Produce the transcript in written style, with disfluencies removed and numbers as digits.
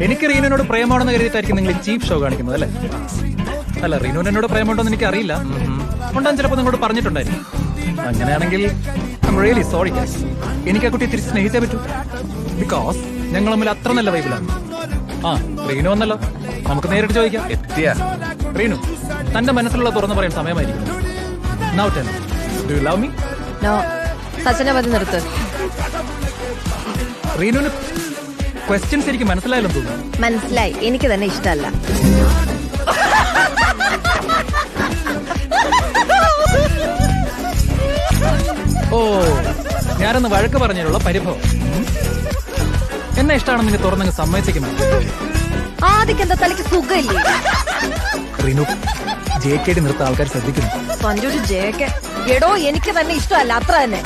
എനിക്ക് റീനുവിനോട് പ്രേമാണെന്ന് കരുതിയിട്ടായിരിക്കും നിങ്ങൾ ചീപ്പ് ഷോ കാണിക്കുന്നത് അല്ലേ? അല്ല, റീനുവിന് എന്നോട് പ്രേമുണ്ടോന്ന് എനിക്ക് അറിയില്ല. ഉണ്ടാകും, ചിലപ്പോൾ നിങ്ങളോട് പറഞ്ഞിട്ടുണ്ടായിരിക്കും. അങ്ങനെയാണെങ്കിൽ ഐ റിയലി സോറി ഗൈസ്. എനിക്ക് ആ കുട്ടിയെ തിരിച്ച് സ്നേഹിച്ചേ പറ്റൂ. ബിക്കോസ് ഞങ്ങൾ തമ്മിൽ അത്ര നല്ല വൈബിലാണ്. ആ, റീനു വന്നല്ലോ, നമുക്ക് നേരിട്ട് ചോദിക്കാം. റീനു, തന്റെ മനസ്സിലുള്ള തുറന്നു പറയാൻ സമയമായിരിക്കും. Now tell me, do you love me? No. സച്ചിനെ മതി നിർത്ത്. റീനുവിന് ക്വസ്റ്റ്യൻസ് എനിക്ക് മനസ്സിലായല്ലോ തോന്നുന്നു. മനസ്സിലായി, എനിക്ക് തന്നെ ഇഷ്ടമല്ല. ഓ, ഞാനൊന്ന് വഴക്ക് പറഞ്ഞതിനുള്ള പരിഭവം. എന്നെ ഇഷ്ടമാണെന്ന് നീ തുറന്നങ്ങ് സമ്മതിച്ചിരിക്കുന്നു. ആദ്യം എന്താ തലയ്ക്ക് സുഖമില്ലേ? റീനു, JKD നിർത്ത ആൾക്കാർ ശ്രദ്ധിക്കുന്നു. സഞ്ജു JK. എടോ, എനിക്ക് തന്നെ ഇഷ്ടമല്ല, അത്ര തന്നെ.